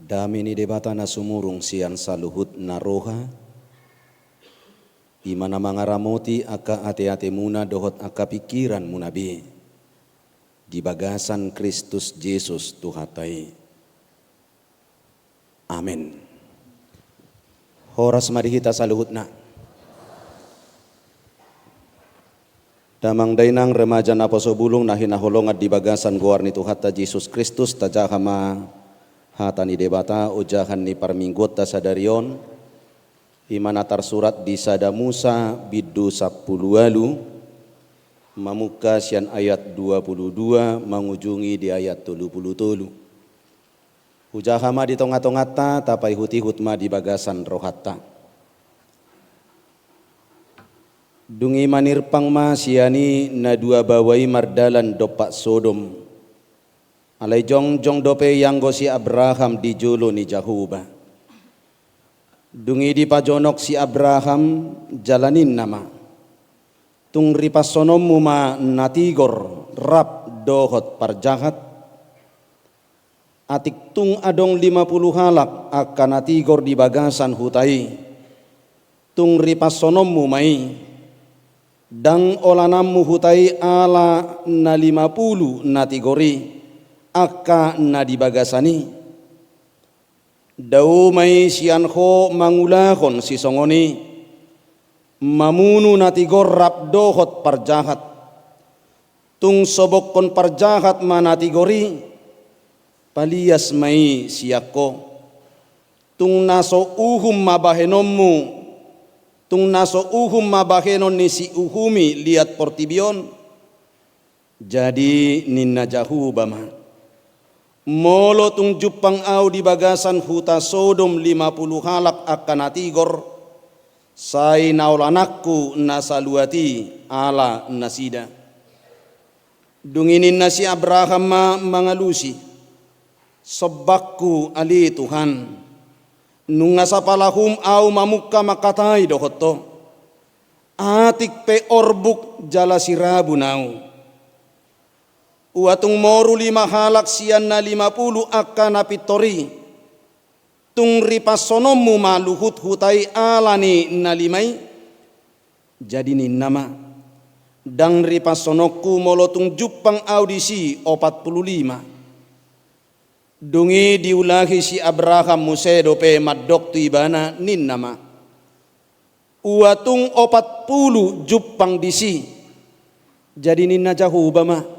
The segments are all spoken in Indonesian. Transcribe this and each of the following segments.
Damini debata na sumurung sian saluhut na roha, imana mangaramoti aka ate-ate muna dohot aka pikiran munabi, di bagasan Kristus Yesus Tuhatai. Amin. Horas mari kita saluhut na. Damang dainang remaja na pasobulong na hinaholongat di bagasan guar ni Tuhata Yesus Kristus tajahama hatani debata ujahan ni parminggot ta sadarion imana tersurat di sada Musa bidu 10 mamuka sian ayat 22 mengujungi di ayat 33. Ujahama di tonga-tongata tapai huti hutma di bagasan rohatta. Dungi manirpang ma siani na dua bawai mardalan dopak Sodom. Alai jong dope yang gosi Abraham di jolo ni Jahuba. Dungi di pajonok si Abraham jalanin nama. Tung ripasonom muma natigor rap dohot parjahat. Atik tung adong 50 halak akan natigor di bagasan hutai. Tung ripasonom mumai. Dang olanam hutai ala na 50 natigori. Aka na di bagasani daw may siyanho mangulahon si songoni mamunu natigor rap dohot parjahat tung sobok kon parjahat manatigori palias may siyako tung naso uhum mabahenommu tung naso uhum mabahenon ni si uhumi liat portibion jadi ninna Jahubama molo tung jupang au di bagasan huta Sodom 50 halak akan natigor sai naulanakku nasaluati ala nasida dunginin nasi Abraham mangalusi sebakku ali Tuhan nungasapalahum au mamuka makatai dohoto atik pe orbuk jala sirabu nau Uatung moru 5 halak sian na 50 akan napitori. Tung ripasonomu maluhut hutai alani na 5. Jadi ni nama. Dang ripasonokku molotung jupang audisi 45. Dungi diulahi si Abraham musedo pe madok tu ibana nin nama. Uatung 40 jupang disi. Jadi ninna Jahubama.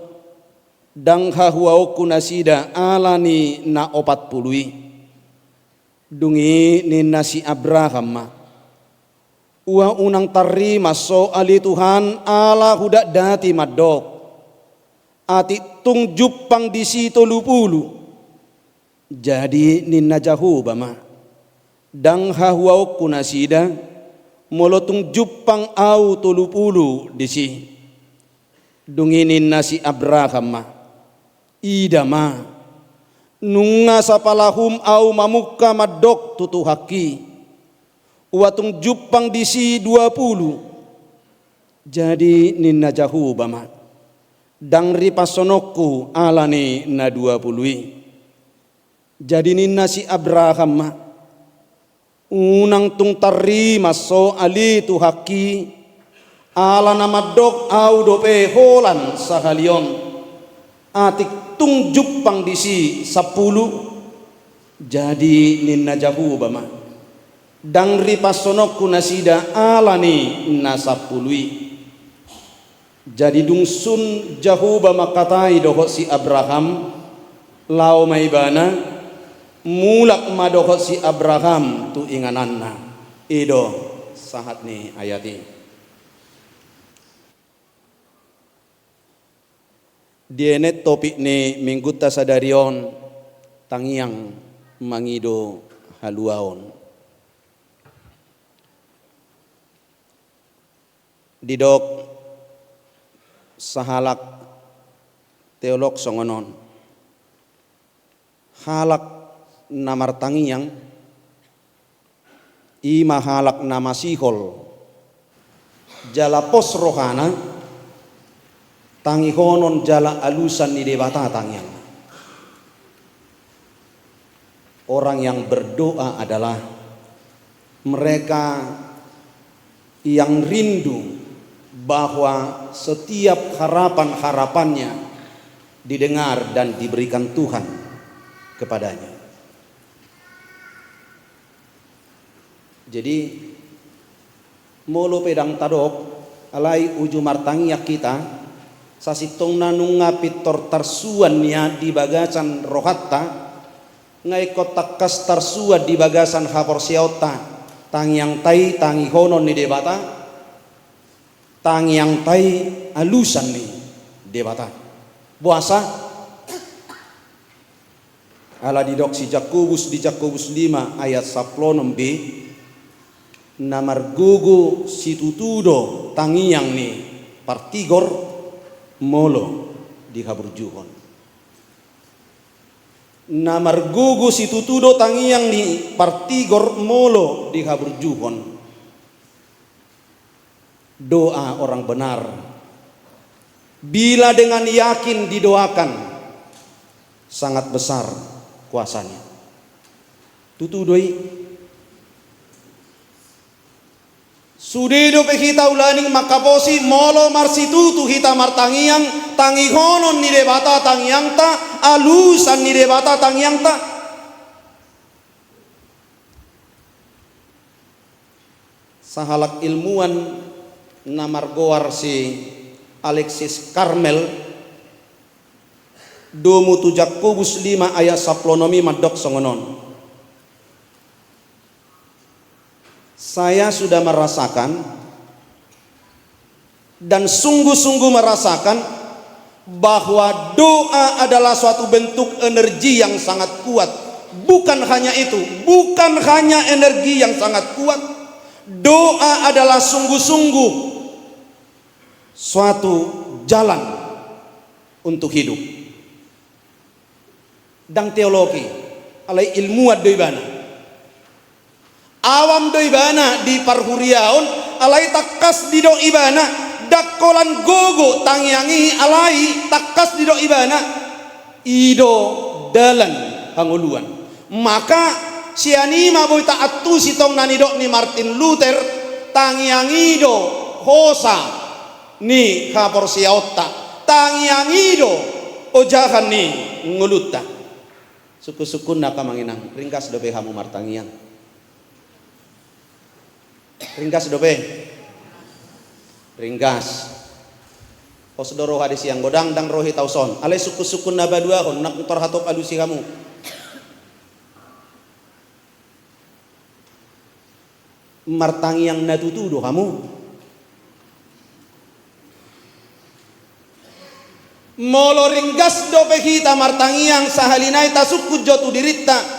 Dang hahuauku nasida alani na 40. Dungi ni nasi Abraham ma. Ua unang tarima so ali Tuhan ala hudak dati madok. Ati tung jupang di situ lupulu. Jadi ninna Jahuba ma. Dang hahuauku nasida molotung jupang au tulupulu di si. Dungi ni nasi Abraham ma. Idama nunga sapalahum au mamuka madok tutu haki watung jupang disi 20 jadi ninna Jahubama dang ripasonokku alani na 20 jadi ninna si Abraham ma unang tung tarima so ali tu haki ala nama dok au dope holan sahalion atik tung jupang disi 10 jadi ninna Jahubama dang ripasonokku nasida alani na 10 jadi dungsun Jahubama katai dohot si Abraham lau maibana mulak madohot si Abraham tu ingananna ido sahat ni ayati Dienet topik ni mingguta sadarion tangiang mangido haluaon. Didok sahalak teolog songonon. Halak namar tangiang ima halak nama sihol jala pos rohana tangi honon jala alusan ni debata tangiang Orang yang berdoa adalah mereka yang rindu bahwa setiap harapan-harapannya didengar dan diberikan Tuhan kepadanya. Jadi molo pedang tadok alai uju martangiak kita sasitong nanungapit tortarsuannya di bagasan rohatta ngai kotak kas tarsua di bagasan hapor siauta tangyang tai tangi honon ni debata tangyang tai alusan ni debata puasa ala didok si Jakobus di Jakobus 5 ayat 10b namargugu situtudo tangiang ni partigor molo di haburjuhon namargugu situtudo tangiang ni partigor molo di haburjuhon. Doa orang benar bila dengan yakin didoakan sangat besar kuasanya. Tutudoi sudido pe hita ulaning makaposi molo marsitutu hita martangiang tangihonon ni debata tangiang ta alusan ni debata tangiang ta sahalak ilmuwan namargoar si Alexis Carmel domu tu Jakobus 5 ayat 10 madok songonon. Saya sudah merasakan dan sungguh-sungguh merasakan bahwa doa adalah suatu bentuk energi yang sangat kuat. Bukan hanya itu, bukan hanya energi yang sangat kuat. Doa adalah sungguh-sungguh suatu jalan untuk hidup. Dan teologi, alai ilmuwan doibana. Awam doibana di parhuriaon alai takas di do ibana dakolan gogo tangyangi alai takas di do ibana ido dalan panguluan maka sianima boy taatu sitong nanidok ni Martin Luther tangyangi do hosa ni kapor siaota tangyangi do ojahan ni ngulutta suku-suku naka manginang ringkas do behamu martangiang ringkas dope ringkas osdoro hadis yang godang dang rohi tauson ale suku-suku nabadua kon nak torhatop alusi kamu martangi yang natutudo kamu molo ringkas dope kita martangi yang sahalinai tasukku jotu dirita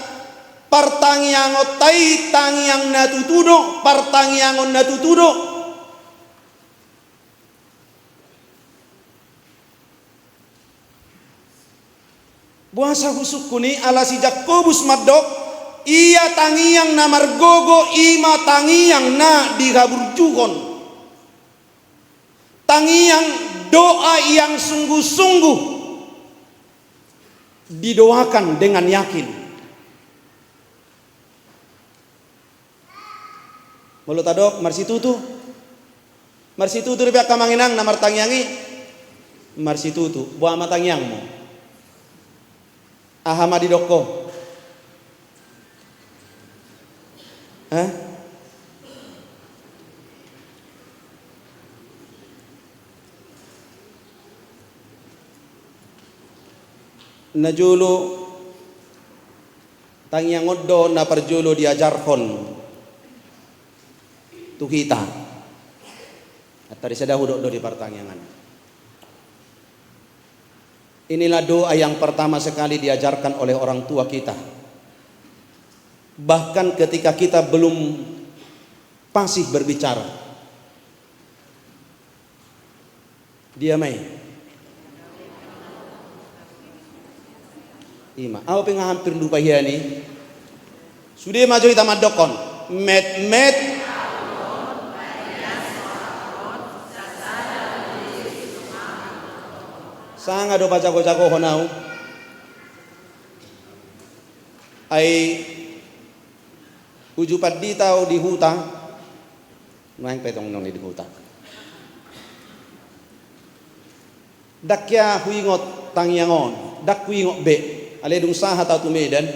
partangiang otai tangiang natutudo partangiang natutudo buasa husuk kuni ala si Jakobus madok ia tangiang na margogo ima tangiang na dihaburjuhon tangiang doa yang sungguh-sungguh didoakan dengan yakin. Mulut adok marsitutu ribak kamanginang namar tangyangi marsitutu buah matangyangmu ahama di doko najulu tangyang oddo na parjulu diajarkon tu kita tadi sedahu do di pertanyaan. Inilah doa yang pertama sekali diajarkan oleh orang tua kita. Bahkan ketika kita belum fasih berbicara. Dia mai. Ima, apa yang hampir lupa ya ni? Sudah maju kita madokon. Met Sanga do pacago-cago honau ay ujupat ditaw di huta nuang petong nong di huta dakya huingot tangyangon dak huingot be ale dung saha taw tu Medan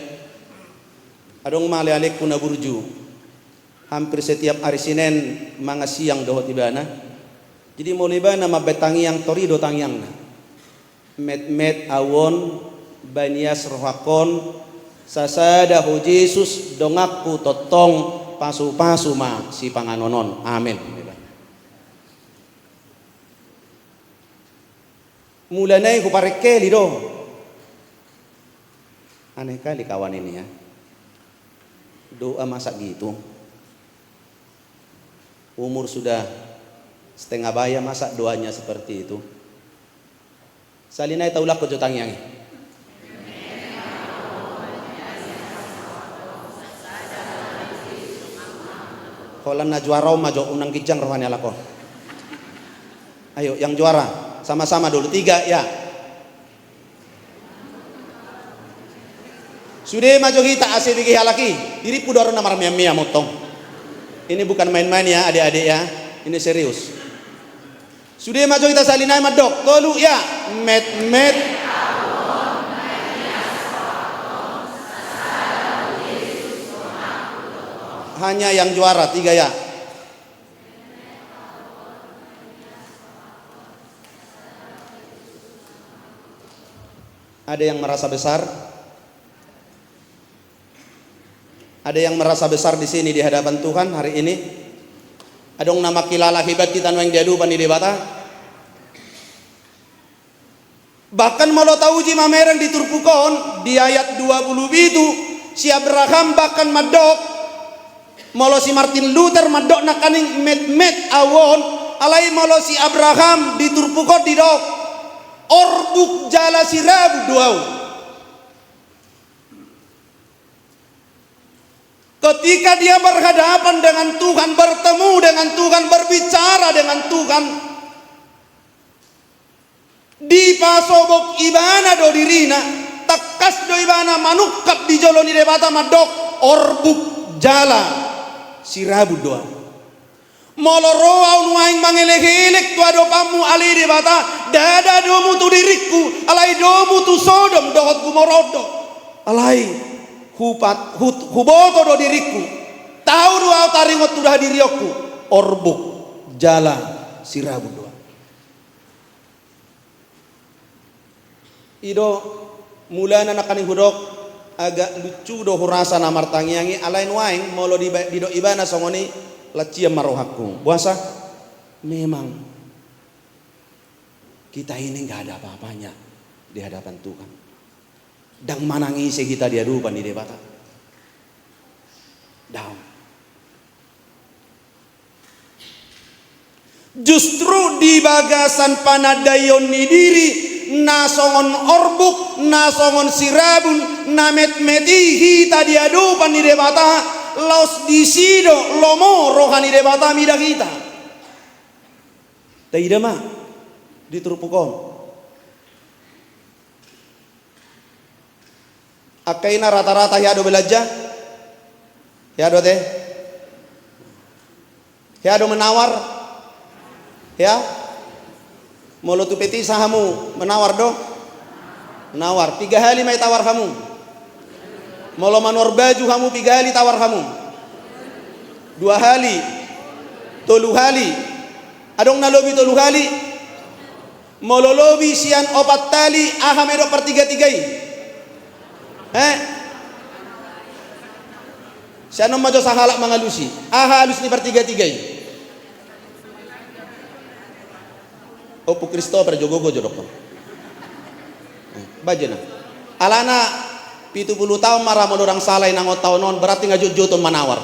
adong male alek kuna burju hampir setiap hari Senin mga siang dohot ibana jadi mulai bana mabetangi yang torido tangyang na met awon banias rohakon sasada ho Jesus dongakku totong pasu-pasu ma si panganonon amin mulanay ko parekeli do aneh kali kawan ini ya doa masa gitu umur sudah setengah baya masa doanya seperti itu salinay taulak ko jotang yang kolam na juara majo unang kijang rohani alako ayo yang juara sama-sama dulu 3 ya sudah maju kita asih bigi halaki diri pudor namar mia motong ini bukan main-main ya adik-adik ya ini serius sudah maju kita salinai madok tolu ya met hanya yang juara 3 ya ada yang merasa besar ada yang merasa besar di sini di hadapan Tuhan hari ini. Adong nama kilala hebat kita yang diadupan di debata. Bahkan malu tahu ji mamerang di Turpukon di ayat 20 itu si Abraham bahkan madok malu si Martin Luther madok nakaning met awon alai malu si Abraham di Turpukon di dok orbuk jala sirabu duau. Ketika dia berhadapan dengan Tuhan, bertemu dengan Tuhan, berbicara dengan Tuhan, di pasobok ibana do dirina, takas do ibana manukap di joloni debata madok orbuk jala sirabu doa. Moloroa unuaing mangelek-elek tu adopamu ali debata dada domu tu diriku, alai domu tu Sodom dohot gumorodo, alai huboto do diriku tahu doa taringot tudah diriku orbuk jala sirabu doa ido mulana nakaning hudok agak lucu do hurasa namar tangyangi alain waing molo di do ibana songoni lacia marohaku puasa memang kita ini nggak ada apa-apanya di hadapan Tuhan. Dang manangisi kita di hadapan di debata. Down. Justru di bagasan panadayon ni diri nasongon orbuk, nasongon sirabun, namet-metihi tadi hadapan di debata, laos disido lomo rohani debata mida kita. Tidak mah di Turpukon. Akaina rata-rata ya do belajar ya do teh ya do menawar ya molo tu peti sahamu menawar do menawar 3 hari mai tawar kamu molo manor baju kamu 3 hari tawar kamu 2 hari 3 hari adong na lobi 3 hari molo lobi sian 4 tali ahamedo per 3 siya nang majo sahalak mga lusi halus ni per 3 opo Christopher jogogo jodok bajo na alana 70 tahun marah mo orang salay nang otaw non berarti ngajujuton manawar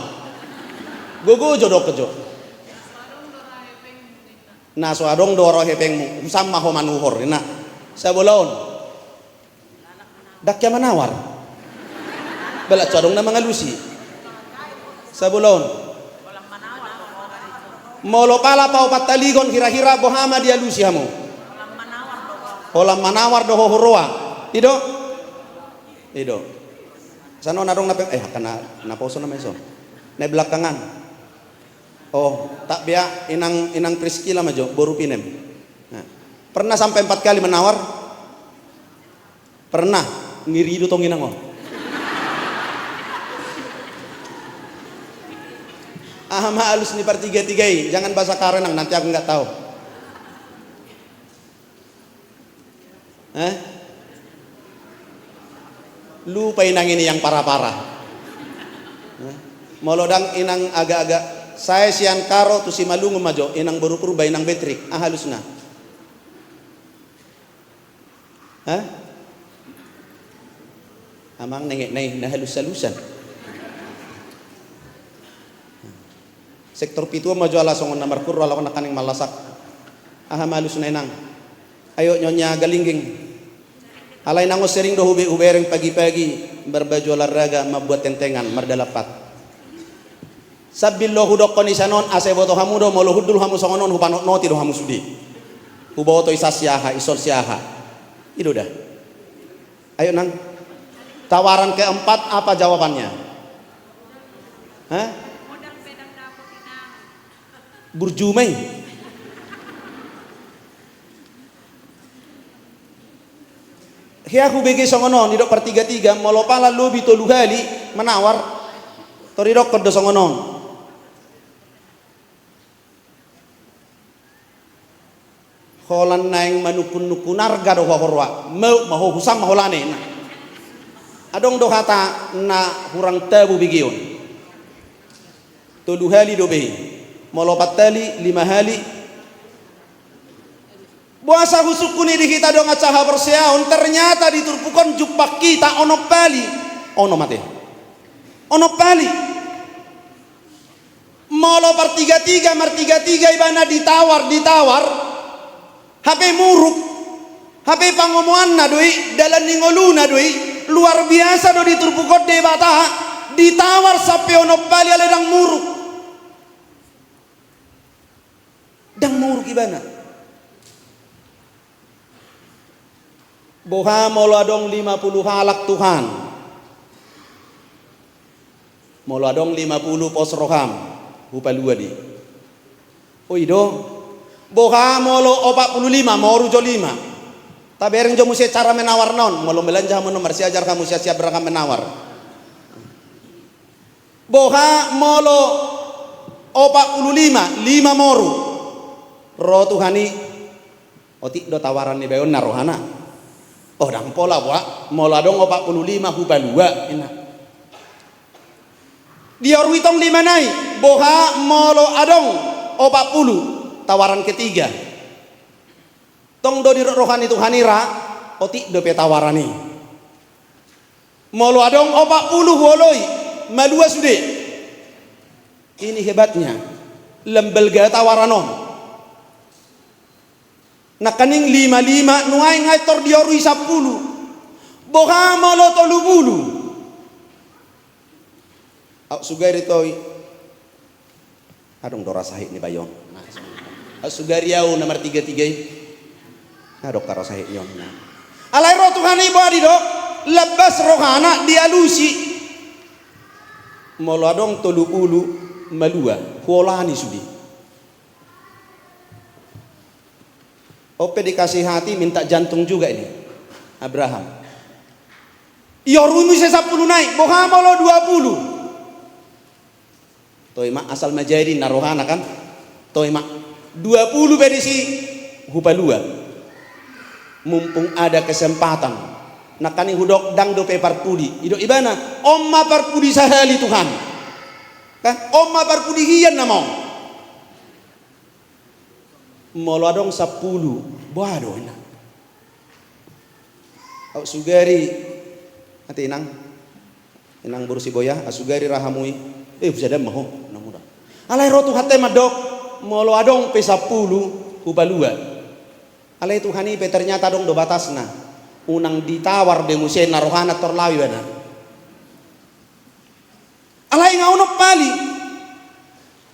gogo jodok kejo na so adong doro hepeng mo sama ho manuhor na sa bolon dakya manawar bala cadong na mga lusi sa bulon molo pala pa upat taligon hira-hira bohama dia lusi hamo olam manawar do hohoroa ido Sano narong na poso naman so. Na belakangan. Oh, tak biya inang Priscilla majo boru pinem. Nah, pernah sampai 4 kali menawar? Pernah ngirido tong inang oh. Ahama halus nih pertiga-tigai, jangan bahasa karenang nanti aku nggak tahu. Lupa inang ini yang parah-parah. Molodang inang agak-agak saya sian karo tu si malungu majo inang baru purba inang betrik halus na. Amang nengek na halus-halusan. Sektor pitu maju ala songon namar kurro ala kona kaning malasak. Malus na inang. Ayo nyonya galingging. Alay nango sering do hubereng pagi-pagi berbaju olahraga membuat tentengan merdalapat. Sabillo hudok konisanon ase boto hamudo molo hudul hamu songonon hupanot noti do hamu sudi. Huboto isasyaha isol syaha. Itu dah. Ayo nang. Tawaran keempat apa jawabannya? Burjumai. Hia hubege songono nidok pertiga-tiga molopala lobi toluhali menawar toridok kedo songono. Holan naing manukun-nukun arga do horwa mau maho husam maholane na. Adong do kata na hurang tabu bigion. Toluhali do be. Molopat tali 5 hali buasa husukuni di kita dong acaha bersiaun ternyata diturpukon jupak kita ono pali ono mate ono pali molo pertiga-tiga martiga-tiga ibana ditawar HP muruk HP pangomoan na doi dalan ningoluna doi luar biasa do diturpukon debata ditawar sampai ono pali aledang muruk dang muruk ibana boha molo adong 50 halak Tuhan molo adong 50 pos roham hupalua di oido boha molo 45 moru jo 5 tabereng jo musia cara menawar non molo belanja hamu nomor siajar kamu siap berakam menawar boha molo 45 5 moru roh Tuhani otik do tawaran ni bayon narohana oh dang pola wa mola dong 45 hubalua ina dior witong 5 nai boha molo adong 40 tawaran ketiga tong do di rohani Tuhanira otik do pe tawarani molo adong 40 woloi malua sude ini hebatnya lembelga tawaranon nakaning 55 nuai ngaitor diorui 10 boha molo 30 au sugari toy adong dora sahih ni bayon au sugari au nomor 33 adok karo sahih nyon alai ro Tuhani badi do lebas rohana dialusi molo adong 30 malua kuolani sudi Ope dikasih hati minta jantung juga ini Abraham. Yorumi se 10 naik, boha molo 20. Toima asal majadi narohana kan? Toima 20 pedisi hupalua. Mumpung ada kesempatan. Nakani hudok dang do pe parpudi. Ido ibana omma parpudi sahali Tuhan. Kan omma parpudi hiyan namong. Molo adong 10 boado ina au sugari ati inang burusi boya asugari rahamui bisa dem maho namuda alai rotu hate madok molo adong pe 10 hubalua alai Tuhani pe ternyata dong do batasna unang ditawar be musen narohana torlawi bana alai ngauno pali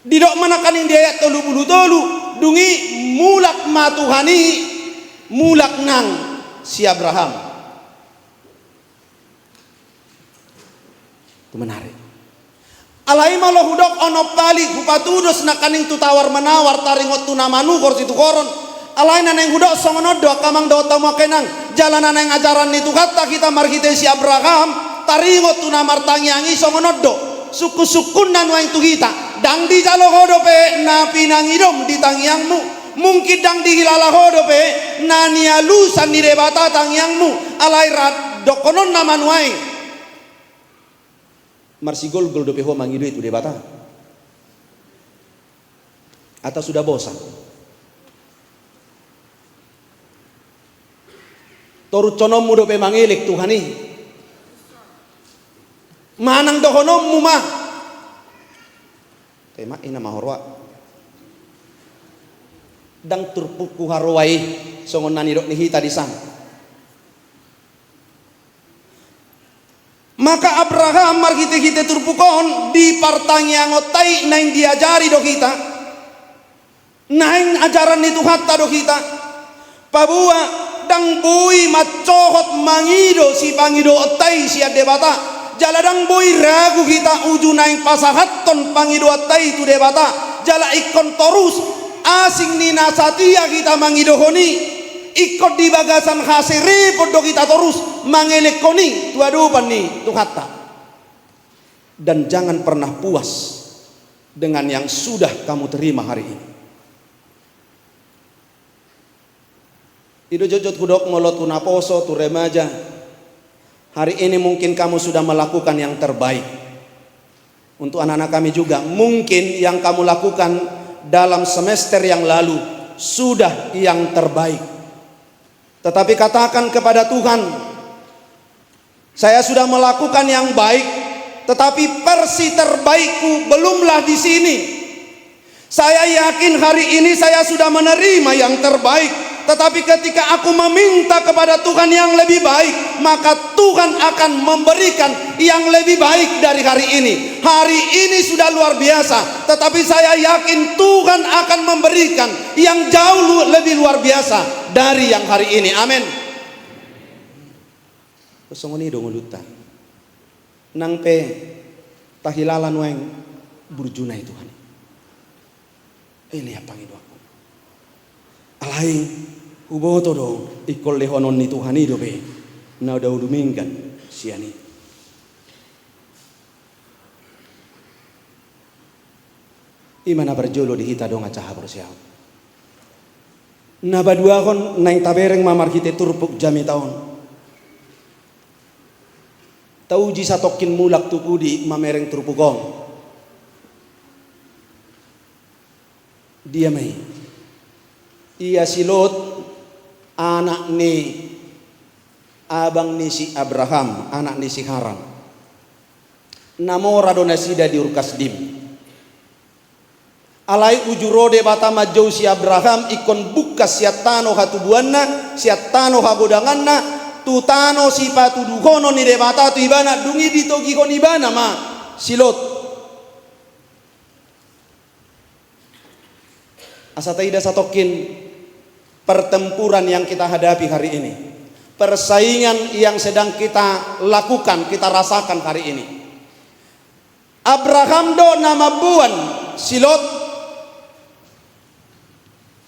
didok manakan dia tolu bulu tolu dungi mulak matuhani mulak nang si Abraham Tu menarik. Alai malo hudok ono pali kupatudos na kaning tu tawar menawar taringot tu namanu kor situ koron. Alai naneng hudok songono do kamang do tamu kenang jalan naneng ajaran itu kata kita markite si Abraham taringot tu namar tangiangi songono do suku-sukun nan wang tu kita dang di jalo hodope na pinangidom di tangiangmu mungkin dang di hilala hodope na nialusan di debata tangiangmu alai rad dokonon naman waing marsigol gol dope ho mangido itu debata atau sudah bosan toru conom mudo pe mangilik Tuhani manang dohonom muma tema ina mahorwa dang turpuku harwai songon nani dok nihita di sana. Maka Abraham markite-kite turpukon di partangiangotai naing diajari do kita naing ajaran itu hatta do kita pabua dang bui macohot mangido si pangido otai si debata jala dang bui ragu kita uju naing pasahatton pangido otai tu debata jala ikon torus asing nina satia kita mangido honi ikut di bagasan hasiri podo kita terus mangelekoni tuadupan nih tuh kata dan jangan pernah puas dengan yang sudah kamu terima hari ini. Ido jojot kudok molot tunaposo tu remaja hari ini mungkin kamu sudah melakukan yang terbaik untuk anak-anak kami juga mungkin yang kamu lakukan dalam semester yang lalu sudah yang terbaik. Tetapi katakan kepada Tuhan, saya sudah melakukan yang baik, tetapi versi terbaikku belumlah di sini. Saya yakin hari ini saya sudah menerima yang terbaik, tetapi ketika aku meminta kepada Tuhan yang lebih baik, maka Tuhan akan memberikan yang lebih baik dari hari ini. Hari ini sudah luar biasa, tetapi saya yakin Tuhan akan memberikan yang jauh lebih luar biasa dari yang hari ini. Amin. Kesongoni dong lutan. Nang pe tahilalan weng burjunai Tuhan. Ini apa ngido aku. Alai uboto dong ikol lehonon ni Tuhan ido be. Na udah udumingkan siani. Imana berjolo di hita dong acaha bersiap. Na badua kon naing tabereng mamar kita turpuk jami taon. Tau ji satokin mulak tuku di mamereng turpukong. Dia mai. Ia si Lot anak ni abang ni si Abraham, anak ni si Haran. Namora donasida di Urkasdim. Alai ujurode batama jauh si Abraham ikon buka siatano hatubuanna siatano hagodanganna tutano si patudukono ni debata tu ibana dungi ditogi kon ibana ma silot asataida satokin pertempuran yang kita hadapi hari ini persaingan yang sedang kita lakukan kita rasakan hari ini Abraham do nama buan silot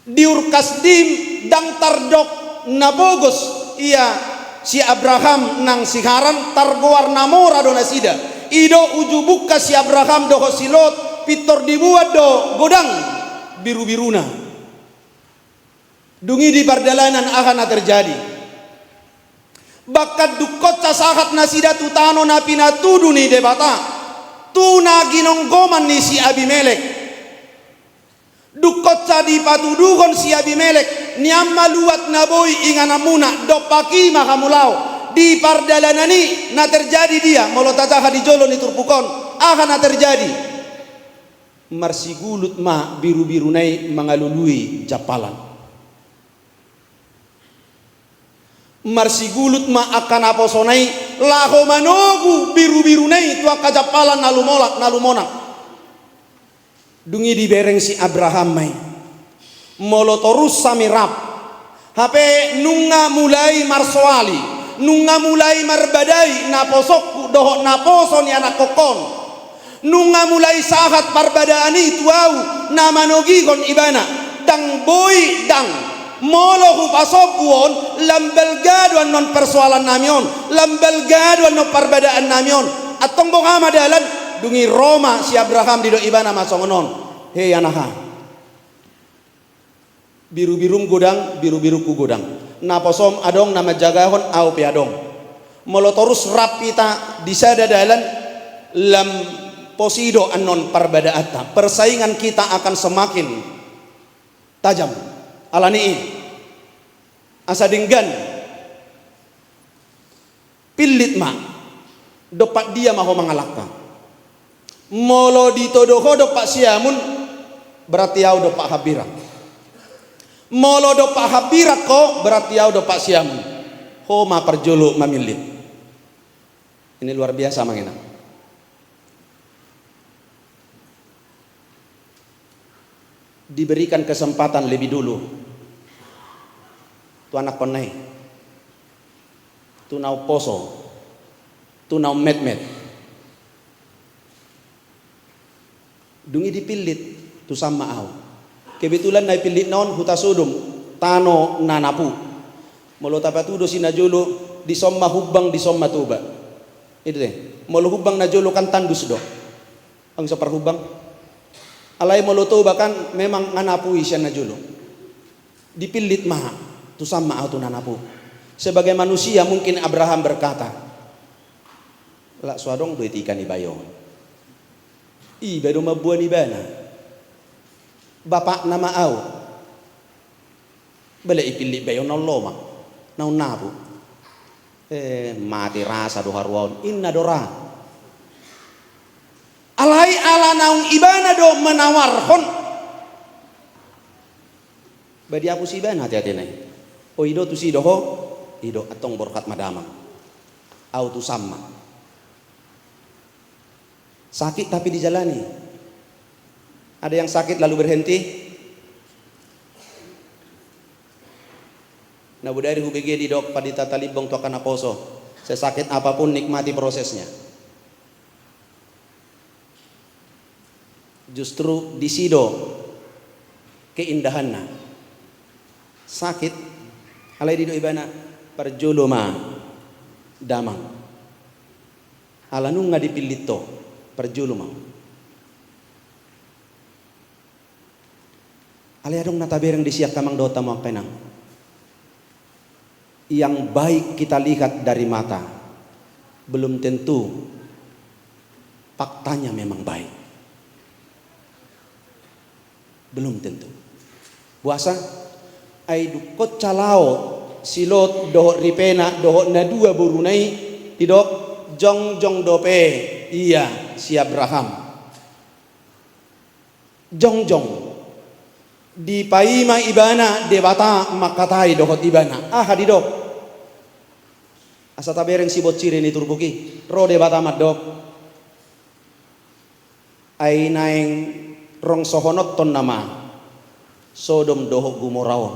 diur kasdim dang tardok nabogos ia si Abraham nang si Haran targoar namora do nasida ido uju buka si Abraham do silot pitor dibuat do godang biru-biruna dungi di pardalanan akan terjadi bakat dukot sasahat nasida tutano na pinatudu ni debata tuna ginonggoman ni si Abimelek dukot di patudukon si Abimelek niam maluat naboy inganamuna dopaki makamulaw di pardalanani na terjadi dia molotataha di jolo ni turpukon akan na terjadi marsigulut ma biru-birunai mangalului japalan marsigulut ma akan aposonai laho manogu biru-birunai tua kajapalan nalumonak dungi di bereng si Abraham mai molotorus samirap hape nunga mulai marsoali nunga mulai marbadai na posokku dohok naposo ni anak kokon nunga mulai sahat parbadaani tuau nama nogigon ibana dang boy dang molo hupasopuon lambel gaduan non persoalan namion lambel gaduan non parbadaan namion atong bonga madalan dungi Roma si Abraham dido ibana masongonon hei anaha biru-birum godang biru-biruku godang naposom adong nama jagahon au piadong molotorus rapita disada dalan lam posido anon parbadaata persaingan kita akan semakin tajam alani asa dinggan pilit ma dopak dia maho mangalakka molo ditodoho dopak siamun berarti au dopak habira molo dopak habira ko berarti au dopak siamun ho ma perjolo mamilit ini luar biasa mangena. Diberikan kesempatan lebih dulu tu anak konai tu nau poso tu nau met dungi dipilit tu sama au kebetulan nai pilit non huta sudum tano nanapu molo tapatudo sinajolo di somma hubbang di somma tuba itu deh molo hubbang najolo kan tandus do ang sapar hubbang alai moloto bahkan memang nganapu isyan na julo dipilit maha tu sama au tu nanapu sebagai manusia mungkin Abraham berkata la suadong duit ikan ibayo ibayo mabuan ibana bapak nama au bala ipilit bayo noloma nau napu mati rasa do harwaun inna dora alai ala naung ibana do menawarhon badi aku si ibana hati-hati nai o ido tu si doho ido atong borkat madamang au tu sama sakit tapi dijalani ada yang sakit lalu berhenti na budari hubege di dok padita talibong to kana poso sesakit apapun nikmati prosesnya. Justru di sido keindahanna sakit alai dido ibana perjoloma damang alanung nga dipilito perjoloma alai adong natabereng disiak kamang dota mo kenang yang baik kita lihat dari mata belum tentu faktanya memang baik. Belum tentu. Puasa ay dukot calao silot dohot ripena dohot na dua burunai tidok jong dope iya si Abraham jong di paima ibana debata makatai dohot ibana hadidok asa tabereng si bocire ni turbuki ro debata madok ay naeng rong sohonot ton nama Sodom dohok Gumoraon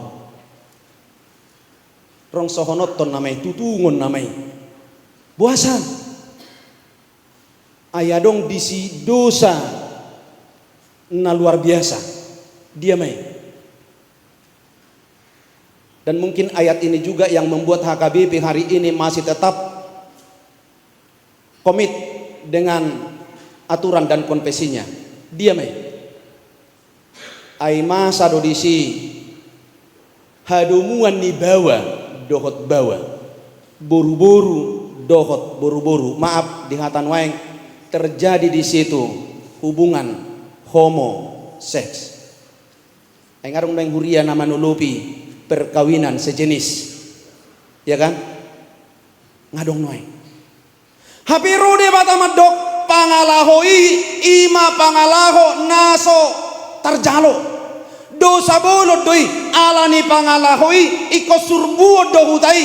rong sohonot ton namai tutungon namai buasan ayadong disi dosa na luar biasa dia mai dan mungkin ayat ini juga yang membuat HKBP hari ini masih tetap komit dengan aturan dan konvensinya dia mai ay masa dodisi hadumuan ni bawa dohot bawa boru-boru dohot boru-boru maaf di hatan waeng terjadi di situ hubungan homo seks ay ngarung nang huria nama nulupi perkawinan sejenis ya kan ngadong noy hapiru de batamadok pangalahoi ima pangalaho naso tarjalo dosa bolot doi alani pangalahoi iko surbuo dohutai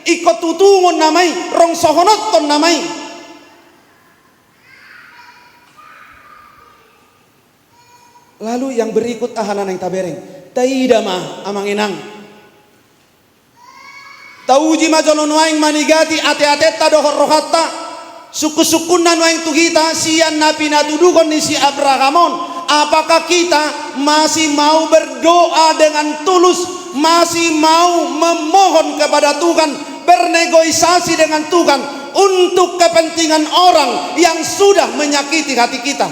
iko tutungon namai rong sohonot ton namai lalu yang berikut ahanan yang tabereng taida mah amang inang tauji majalon waing manigati ate-ate ta dohor rohatta suku-suku nanu yang tuhita sian napi natuduhon ni si Abrahamon. Apakah kita masih mau berdoa dengan tulus, masih mau memohon kepada Tuhan, bernegosiasi dengan Tuhan untuk kepentingan orang yang sudah menyakiti hati kita?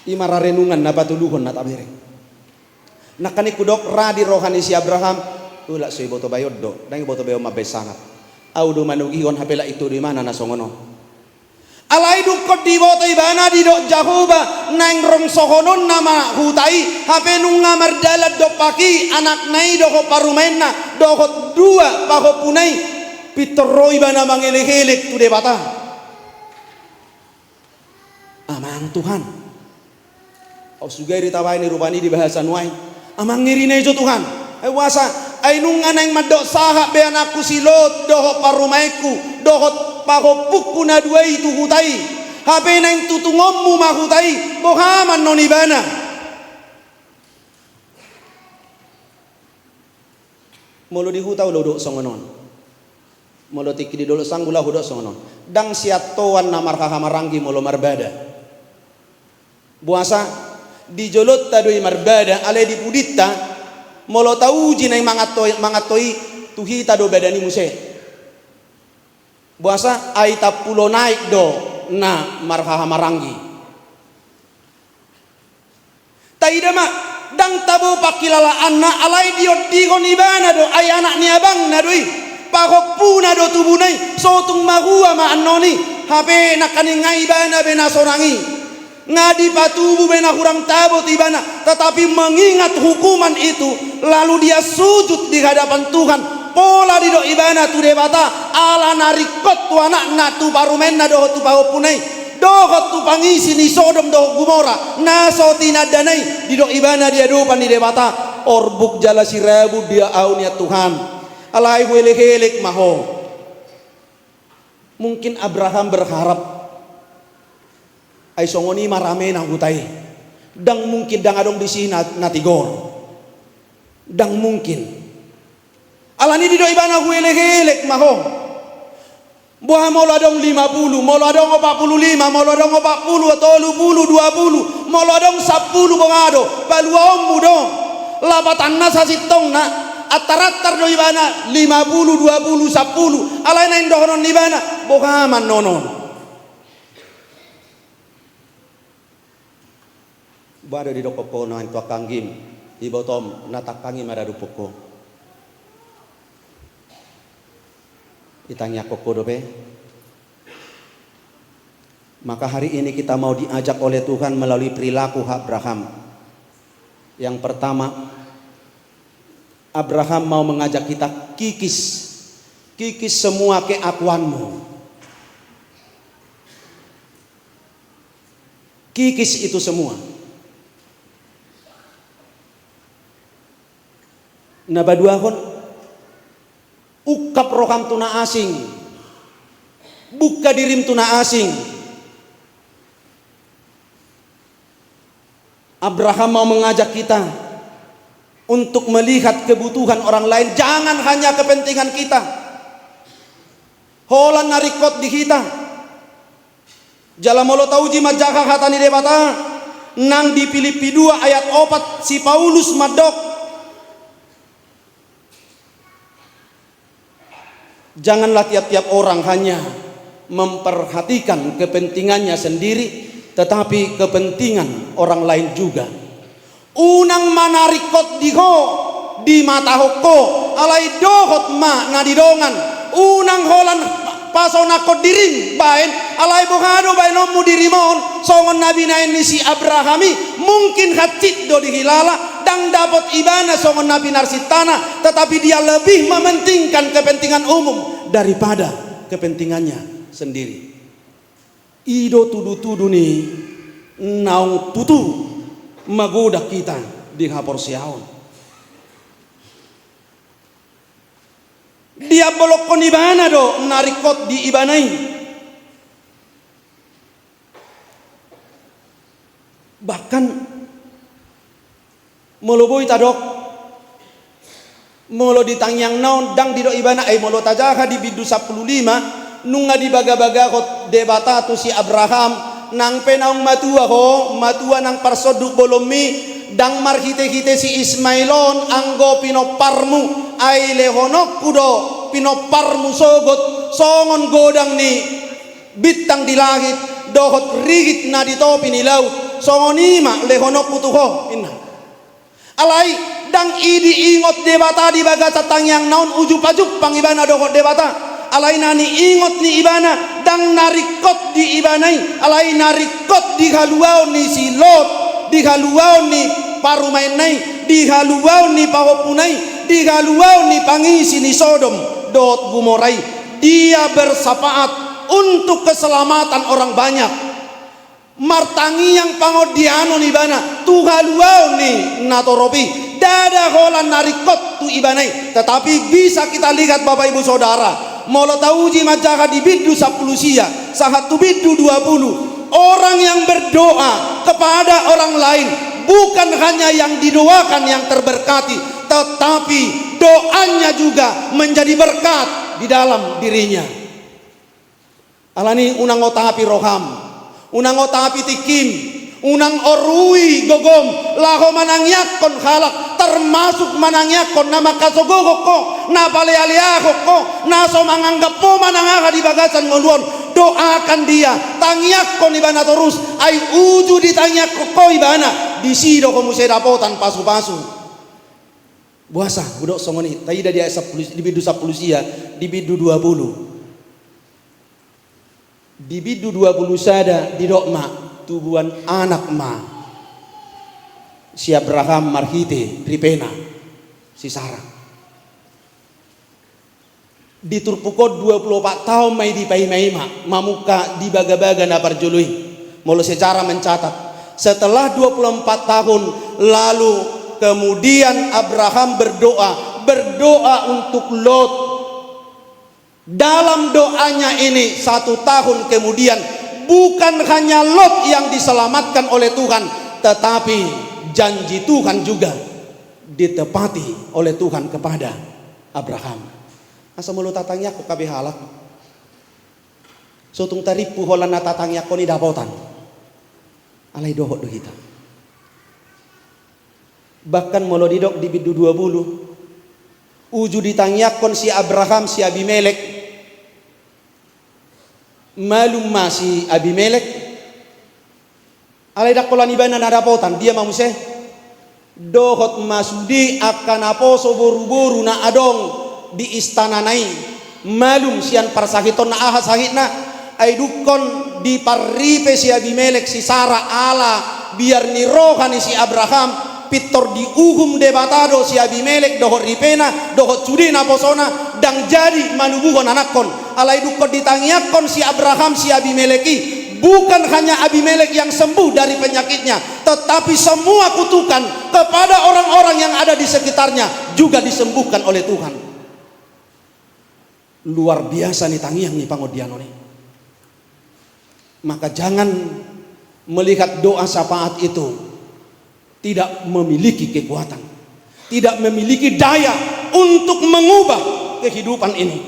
Imara renungan napa tuduhon nata bere. Nakani kudok radi rohani si Abraham, ulak sui boto bayoddo, dan boto bayo mabay sangat. Audo manugihon hapela itu di mana nasongono. Alai dukot di boto ibana di dok Jahoba nang rong sohonon nama hutai hape nunga mardalat do paki anak nai doko parumena doko dua paho punai pitero ibana mangelek-elek tu debata. Amang Tuhan. Oh sugai ditawai ni rupani di bahasa nuai. Amang ngiri nejo Tuhan. Wasa ai nunga nang madok sahak be anakku silot doko parumaiku doko pagopuk kuna dua itu hutai hape nang tutungommu mahutai bohaman nonibana molo di hutau lo dok songonon molo tiki di dolo sanggula hudok songonon dang siatoan namar hamarangi molo marbada buasa di jolot tadoi marbada ale di puditta molo tauji nang mangatoi tuhita do badani muse buasa aita pulo naik do na marhaha marangi taida mak dang tabo pakilala anna alai diot digon ibana do ay anak ni abang na doi pakok puna do tubunai sotung mahua ma annoni hape nakani ngaibana bena sorangi ngadi patubu bena kurang tabo tibana tetapi mengingat hukuman itu lalu dia sujud di hadapan Tuhan pola di do ibana tu debata ala narikot tu anak na tu parumenna doho tu paho punai doho tu pangisi ni Sodom doho Gomora naso tina danai di do ibana dia dopan di debata orbuk jala sirabu dia aunia Tuhan alai welek-helek maho. Mungkin Abraham berharap ai songoni marame na hutai dang mungkin dang adong di sini natigor dang mungkin alani di do ibana huelek-helek maho. Buah molo dong 50, molo dong 45, molo dong 40, 30, 20, molo dong 10 bongado, baluommu dong. Lapatan nasa sitong na ataratar do ibana 50, 20, 10. Alai na indohonon ibana bokaman nonon. Bado di dokoko no antua kanggim, ibotom natakangim ada dupoko. Ditanya koko dope. Maka hari ini kita mau diajak oleh Tuhan melalui perilaku Abraham. Yang pertama, Abraham mau mengajak kita kikis semua keakuanmu. Kikis itu semua. Nabaduahon ukap roham tuna asing, buka dirim tuna asing. Abraham mau mengajak kita untuk melihat kebutuhan orang lain, jangan hanya kepentingan kita. Holan narikot di kita. Jalamolo tauji majaka hatani debata nang di Filipi 2 ayat 4 si Paulus madok. Janganlah tiap-tiap orang hanya memperhatikan kepentingannya sendiri, tetapi kepentingan orang lain juga. Unang manarikot diho di mata hoko alai dohot ma nadidongan unang holan pasonakot dirim bain alai bohado bainomu dirimon songon nabi nain si Abrahami mungkin hatit do dihilala dang dapat ibana songon nabi narsitana, tetapi dia lebih mementingkan kepentingan umum daripada kepentingannya sendiri. Ido tudu-tudu nih naung tutu magoda kita di hapor siaon. Dia bolokon ibana do narikot di ibanai. Bahkan meloboi tadok molo ditangyang naon dang dido ibana ay molo tajaha di bidu 15 nunga di baga-baga ko debata tu si Abraham nang penaung matua nang parsodu bolomi dang marhite-hite si Ismailon anggo pinoparmu ay lehonok kudo pinoparmu sogot songon godang ni bitang di langit dohot rigit na di topi ni laut songonima lehonok putuho inna alai dang idi ingot debata di baga catang yang naon uju pajuk pangibana dohot debata alai nani ingot ni ibana dang narikot di ibanai alai narikot di haluau ni si Lot di haluau ni parumainai di haluau ni pahopunai di haluau ni pangisi ni Sodom dot Gumorai dia bersafaat untuk keselamatan orang banyak martangi yang pangodiano ni bana tu haluau ni natoropi dada holan narikot tu ibanai tetapi bisa kita lihat Bapak Ibu Saudara molo tauji majaha di bidu 10 sia sahatu bidu 20 orang yang berdoa kepada orang lain bukan hanya yang didoakan yang terberkati tetapi doanya juga menjadi berkat di dalam dirinya alani unang otapi roham unang otapi tikim unang orui gogom laho manangyakon halak termasuk manangyakon nama kasogogok ko na palealiakok ko na so manganggap po manangaka di bagasan ngoluon doakan dia tangyakon ibana terus ay uju ditangyakon ko ibana disido ko musedapotan pasu-pasu buasa budok songoni taida dia 10 di bidu 10 sia di bidu 20 di bidu 20 sada di dokma tubuhan anak ma si Abraham marhite ripena si Sarah di turpukot 24 tahun mai di paimaima mamuka di baga-baga na parjului molo secara mencatat setelah 24 tahun lalu kemudian Abraham berdoa untuk Lot dalam doanya ini 1 tahun kemudian bukan hanya Lot yang diselamatkan oleh Tuhan tetapi janji Tuhan juga ditepati oleh Tuhan kepada Abraham asa mulut tatangnya ko kabe halak so tung taripu holan na tatangnya ko ni dapotan alai dohot do kita bahkan molo didok di bidu 20 uju ditangyakon si Abraham si Abimelek malum masih Abimelek alai dakolan ibana nadapotan dia mamuse dohot masudi akan aposo boru-boru na adong di istana nai malum sian parsahiton na aha sahitna ay dukon di parripe si Abimelek si Sarah ala biar ni rohani si Abraham pitor di uhum debatado si Abimelek dohot ripena dohot cudina posona dang jadi manubuhon anakon alai dukon ditangyakon si Abraham si Abimeleki bukan hanya Abimelek yang sembuh dari penyakitnya tetapi semua kutukan kepada orang-orang yang ada di sekitarnya juga disembuhkan oleh Tuhan luar biasa nih tangiang nih pangodiano nih maka jangan melihat doa syafaat itu tidak memiliki kekuatan tidak memiliki daya untuk mengubah kehidupan ini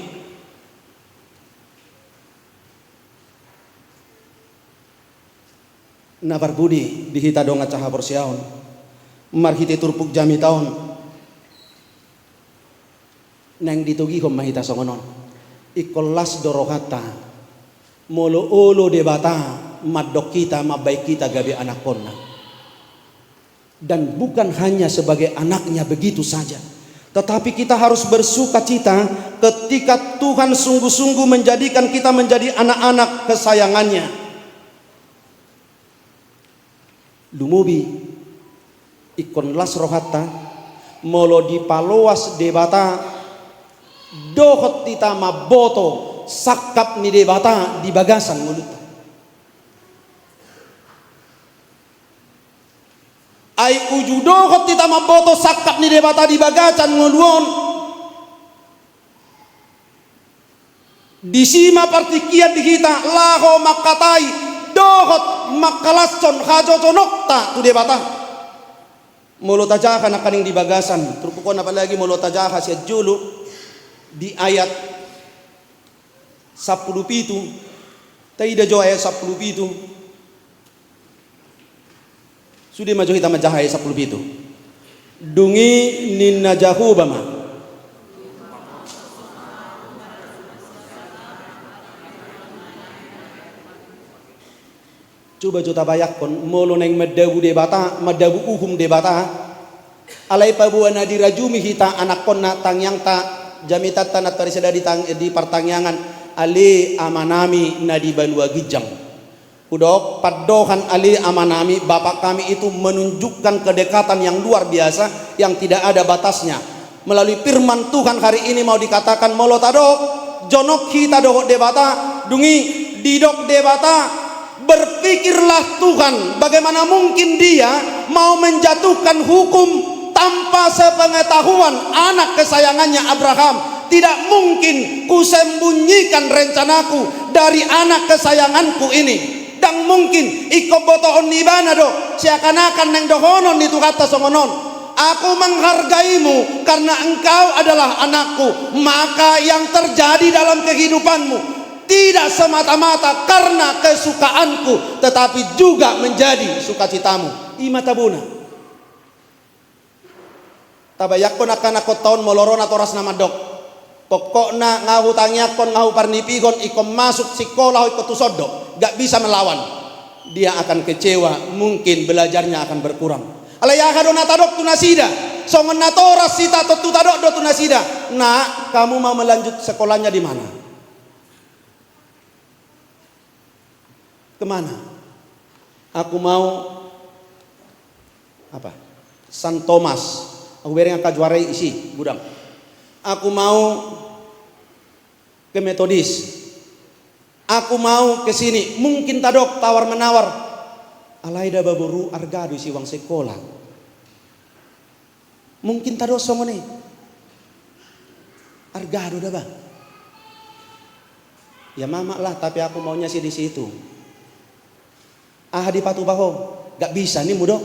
nabar budi dihita donga caha porsiaon marhiti turpuk jami taon nang ditugihom mahita songonon ikolas dorohata molo olo debata madok kita mabaik kita gabe anak konna dan bukan hanya sebagai anaknya begitu saja tetapi kita harus bersuka cita ketika Tuhan sungguh-sungguh menjadikan kita menjadi anak-anak kesayangannya lumubi ikon las rohata molo di paloas debata dohot tita maboto sakap ni debata di bagasan nguluta ay uju dohot tita maboto sakap ni debata di bagasan nguluon disima partikian di kita laho makatai dohot makalascon hajoconokta tu debata Molo tajaha na kaning di bagasan. Trupukon apalagi molo tajaha siya julu di ayat 17. Taida jo ayat 17. Sudah maju kita majaha ayat 17. Dungi ninna jahubama. Coba jota bayak kon molo neng madabu debata madabu uhum debata alai pabuana dirajumi hita anak konna tangyang ta jamitat tanat parisada di pertangyangan ali amanami nadi balua gijang udok padohan ali amanami bapak kami itu menunjukkan kedekatan yang luar biasa yang tidak ada batasnya melalui firman Tuhan hari ini mau dikatakan molo tadok jonok hita dohok debata dungi didok debata. Berpikirlah Tuhan, bagaimana mungkin dia mau menjatuhkan hukum tanpa sepengetahuan anak kesayangannya Abraham. Tidak mungkin kusembunyikan rencanaku dari anak kesayanganku ini. Dan mungkin ikobotoon nibana do seakan-akan neng dohonon itu kata songonon. Aku menghargaimu karena engkau adalah anakku. Maka yang terjadi dalam kehidupanmu tidak semata-mata karena kesukaanku, tetapi juga menjadi sukacitamu. Ima tabuna. Tabayakon akan aku tahun molorona toras nama dok. Pokokna ngahu tangyakon ngahu parnipigon ikom masuk sekolah ikut tusodok. Gak bisa melawan. Dia akan kecewa. Mungkin belajarnya akan berkurang. Alayaka donata dok tunasida. Songon natoras sita tutadok do tunasida. Nah, kamu mau melanjut sekolahnya di mana? Kemana? Aku mau apa? San Thomas. Aku beri angka juarai isi gudang. Aku mau ke Metodis. Aku mau ke sini. Mungkin tadok tawar menawar. Alaida baburu argadu isi wang sekolah. Mungkin tadok songone. Argadu dah bang. Ya mama lah, tapi aku maunya sih di situ. Di patu baho gak bisa nih mudok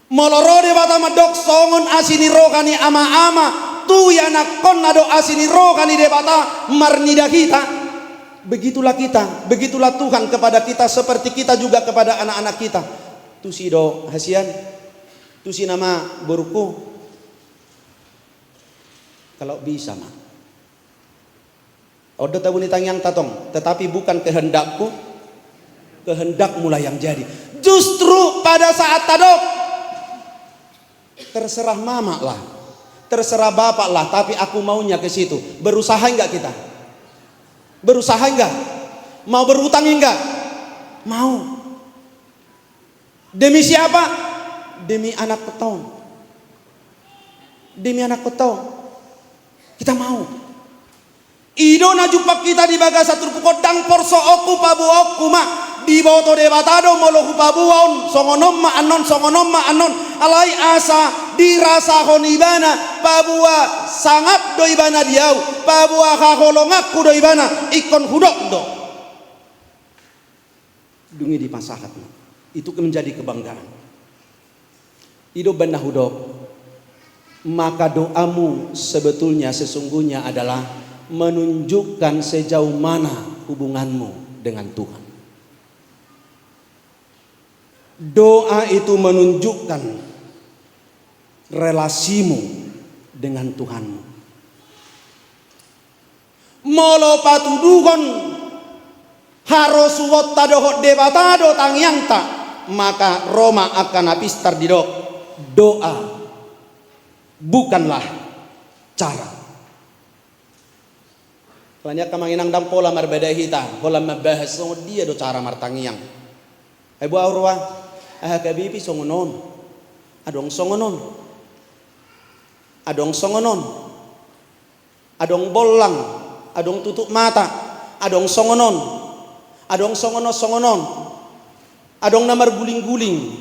molorode bata madok songon asini rokani ama-ama tu ya nakon nado asini rokani debata marnida kita. Begitulah kita, begitulah Tuhan kepada kita, seperti kita juga kepada anak-anak kita. Tu si do hasian, tu si nama burukku. Kalau bisa mah odo tabuni tangyang tatong, tetapi bukan kehendakku, kehendak mulai yang jadi. Justru pada saat tadok terserah mama lah, terserah bapak lah, tapi aku maunya ke situ. Berusaha enggak kita? Berusaha enggak? Mau berutang enggak? Mau. Demi siapa? Demi anak petong. Demi anak petong. Kita mau. Ido na jupak kita di bagasa turpukot dang porso oku pabu oku ma di boto de batado molo hupabuon songonom ma anon alai asa dirasa honibana pabua sangat doibana diau pabua kaholongakku doibana ikon hudok do dungi di pasahat itu menjadi kebanggaan. Ido benda hudok, maka doamu sebetulnya sesungguhnya adalah menunjukkan sejauh mana hubunganmu dengan Tuhan. Doa itu menunjukkan relasimu dengan Tuhanmu. Molo patuduhon harosuwot tadohot debatado tangyangta, maka Roma akan apistar didok. Doa bukanlah cara. Banyak kamanginang dampola marbeda hita, pola mabahas so dia do cara martangiang. Ibu Aurwa, kabibi songonon, adong songonon, adong bolang, adong tutup mata, adong songonon, adong namar guling-guling,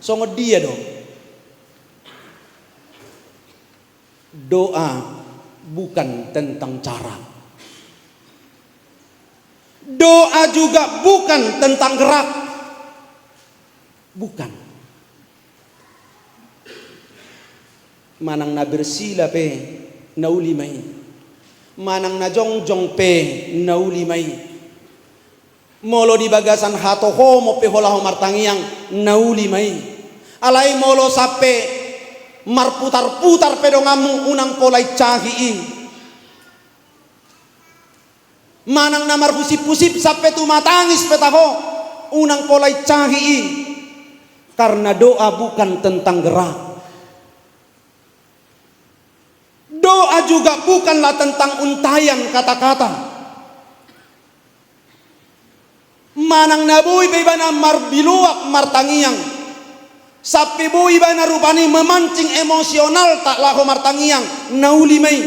songo dia dong. Doa bukan tentang cara. Doa juga bukan tentang gerak. Bukan. manang na bersila pe naulimay, manang na jongjong pe naulimay, molo di bagasan hato homo pe hola martangiang naulimay, alay molo sape marputar-putar pedongamu unang polay cahi, manang na marpusip-pusip sape tumatangis petaho unang polay cahi, karena doa bukan tentang gerak. Doa juga bukanlah tentang untayan kata-kata. Manang nabuy bebana marbiluak martangiang, sapi buy bana rupani memancing emosional tak laho martangiang naulimay.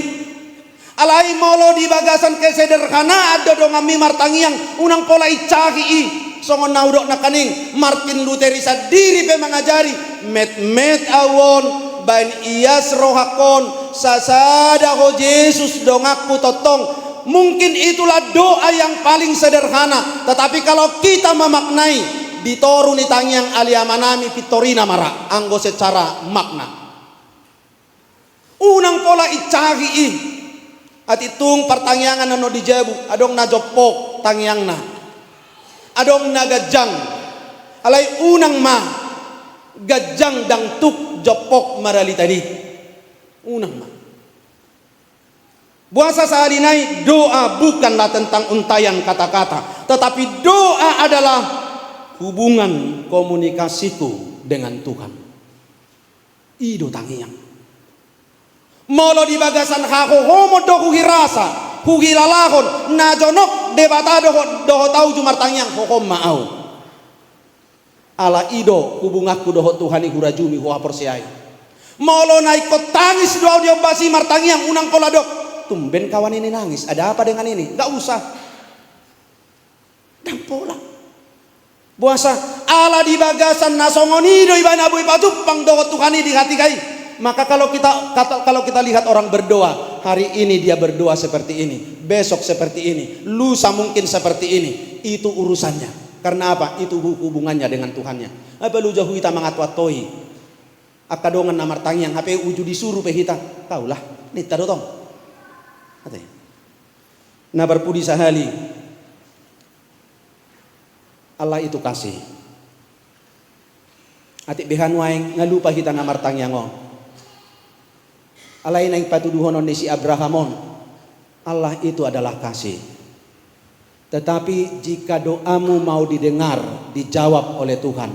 Alai molo di bagasan kesederhana ada dongami martangiang unang pola icahi songon naudok nakaning Martin Luther diri pe mengajari met awon ban ias rohakon sasada ho Yesus dongaku totong. Mungkin itulah doa yang paling sederhana, tetapi kalau kita memaknai ditoruni tangiang aliamanami pitorina mara anggo secara makna unang pola icahi atitung pertanyaan no dijebu adong na jopok tangiangna adong na gajang alai unang ma gajang dang tuk jopok marali tadi unang ma. Puasa saharinai doa bukanlah tentang untayan kata-kata, tetapi doa adalah hubungan komunikasiku dengan Tuhan. Ido tangiang. Molo di bagasan haho homo dohu hirasa, hugilalahon najonok debata doho tau jumar tangiang hokom maau. Ala ido hubungaku doho Tuhan ihurajumi hoa persiai. Molo naik tangis doa dia basi martangiang unang pola dok. Tumben kawan ini nangis, ada apa dengan ini? Gak usah. Dan pola. Puasa ala di bagasan nasongonido ibana bui pajupang doa Tuhani di hati kai. Maka kalau kita lihat orang berdoa, hari ini dia berdoa seperti ini, besok seperti ini, lusa mungkin seperti ini, itu urusannya. Karena apa? Itu hubungannya dengan Tuhannya. Apa lu jauh kita mangatwatoi? Akadongan namar tangiang HP uju disuruh pehita. Kaulah, nita dotong. Nah berpudi sahali Allah itu kasih atik behan waeng ngalupa kita namar tangiango alai naing patuduhonon si Abrahamon. Allah itu adalah kasih, tetapi jika doamu mau didengar dijawab oleh Tuhan,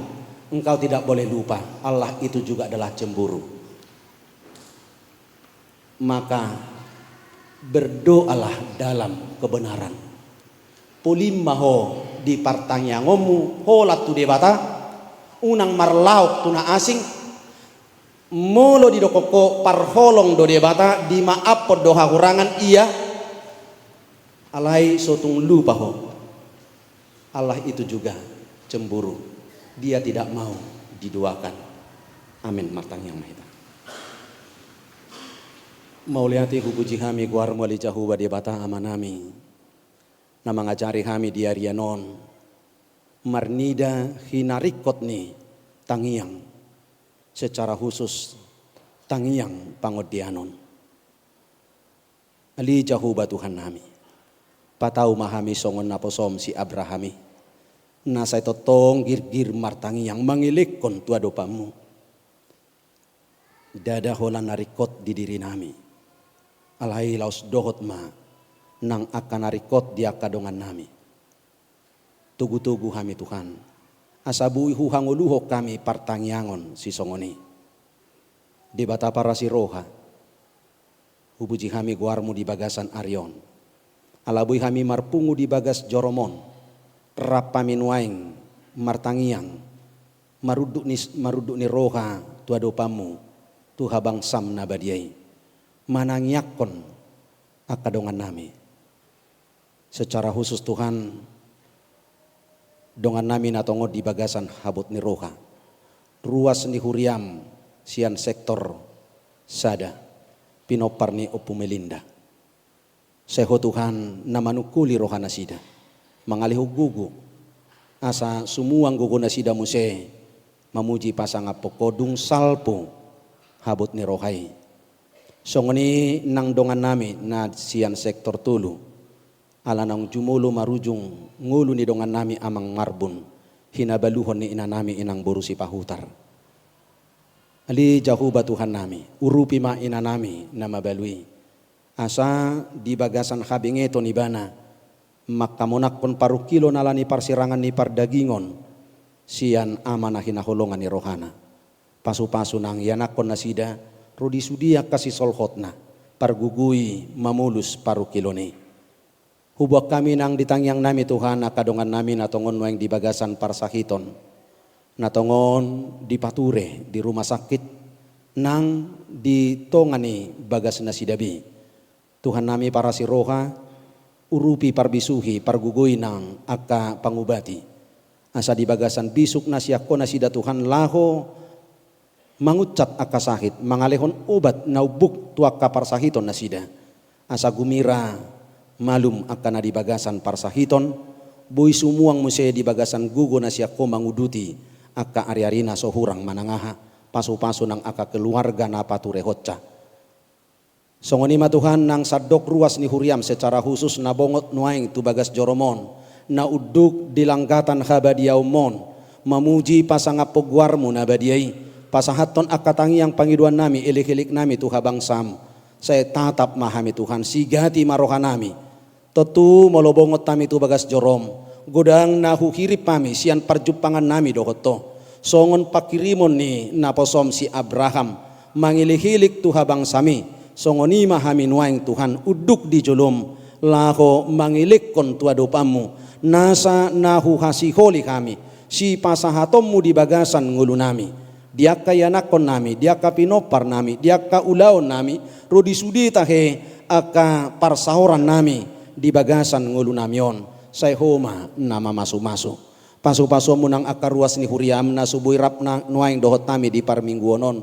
engkau tidak boleh lupa Allah itu juga adalah cemburu. Maka berdoalah dalam kebenaran. Pulimmaho di partanyangomu holat tu debata unang marlauk tuna asing molo di dokoko parholong do debata di maap doha kurangan iya alai sotung lupa ho. Allah itu juga cemburu, dia tidak mau diduakan. Amin martang yang mahita. Mauliati hubuji kami guar muali jahu badi bata amanami na mangajari kami di arianon marnida hinarikot ni tangiang secara khusus tangiang pangodianon ali jahu batuhan nami patau mahami songon naposom si Abrahami nasai totong gir martangiang mangilikon tua dopamu dada holan narikot di diri nami alai laus dohot ma nang akan narikot dia kadongan nami tugu-tugu kami Tuhan asabui huhanguluho kami partangyangon si songoni di bata para si roha hubuji kami guarmu di bagasan Arion alabui kami marpungu di bagas Joromon rapamin waing martangiang maruduk ni roha tua dopamu tuha bangsam nabadiai manangyakon akadongan nami secara khusus Tuhan dongan nami natongo di bagasan habut ni roha ruas ni huriam sian sektor sada pinopar ni opumelinda seho Tuhan namanukuli roha nasida mangalihu gugu asa sumuang gugu nasida muse mamuji pasang apokodung salpo habut ni rohai Songoni nang dongan nami na sian sektor tulu. Ala nang jumulu marujung ngulu ni dongan nami amang marbun. Hinabaluhon ni ina nami inang borusi pahutar. Ali jahuba Tuhan nami, urupi ma ina nami na mabalui. Asa di bagasan habingeto ni bana, makamonak pon paru kilo nalani parsirangan ni pardagingon, sian amanah hinaholongan ni rohana. Pasu-pasu nang yanakon nasida, rudi sudia kasih solhotna, pargugui mamulus paru kilo ni. Hubak kami nang ditangyang nami Tuhan akadongan nami natongon wang di bagasan parsahiton. Natongon di pature di rumah sakit nang ditongani bagas nasidabi. Tuhan nami para siroha urupi parbisuhi pargugui nang aka pangubati. Asa di bagasan bisuk nasiakko nasida Tuhan laho mangucat aka sakit mangalehon obat naubuk tuaka parsahiton nasida. Asa gumira malum akan di bagasan parsahiton boy sumuang musee di bagasan gugo nasiakko manguduti aka ari-arina sohurang manangaha pasu-pasu nang aka keluarga na pature hotca. Songonima Tuhan nang sadok ruas ni huriam secara khusus na bongot nuaing tu bagas joromon na uduk dilanggatan habadiaumon mamuji pasangapogwarmu na badiai pasahaton akatangi yang pangiduan nami ilik-ilik nami tu habangsam saya tatap mahami Tuhan sigati maroha nami tetu molobongot tami tu bagas jorom godang nahu hirip pami sian parjupangan nami dohoto songon pakirimon ni naposom si Abraham mangilihilik tuhabang sami songoni mahami nuaing Tuhan uduk di jolom laho mangilik kon tuadopamu nasa nahu hasiholi kami si pasahatommu di bagasan ngulu nami dia kayanakon nami dia kapinopar nami dia kaulaon nami rodi sudi tahe aka parsahoran nami di bagasan ngulu namion saya homa nama masu-masu pasu-pasu munang akar ruas ni huriam na subui rap na nuaing dohot nami di parmingguonon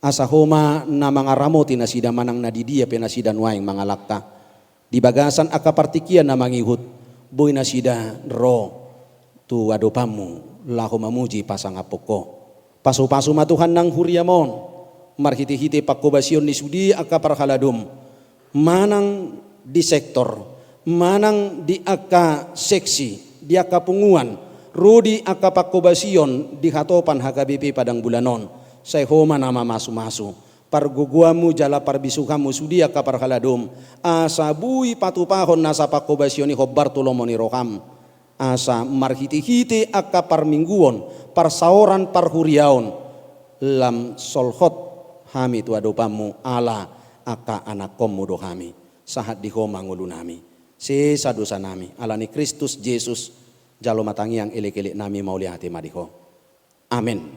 asa homa na mga ramoti na sida manang nadidia pe na sida nuaing mga lakta di bagasan aka partikian na mangihut boy na sida ro tu adopamu laho mamuji pasangapoko pasu-pasu matuhan nang huriamon marhiti-hiti pakobasyon ni sudi aka parhaladum manang di sektor manang di aka seksi, di aka punguan, rudi aka pakobasion di hatopan HKBP padang bulanon. Saya homa nama masu-masu. Parguguamu jala parbisukamu sudi aka parhaladum. Asa bui patupahon nasa pakobasioni hobbar tulomoni roham. Asa marhiti-hiti aka parmingguon, parsaoran parhuriaon. Lam solhot hami tuadopamu ala aka anakommu dohami. Sahat di homa ngulu nami. Sesa dosa nami alani Kristus Yesus jalo matangi yang ilik-ilik nami mauliati madiko. Amin.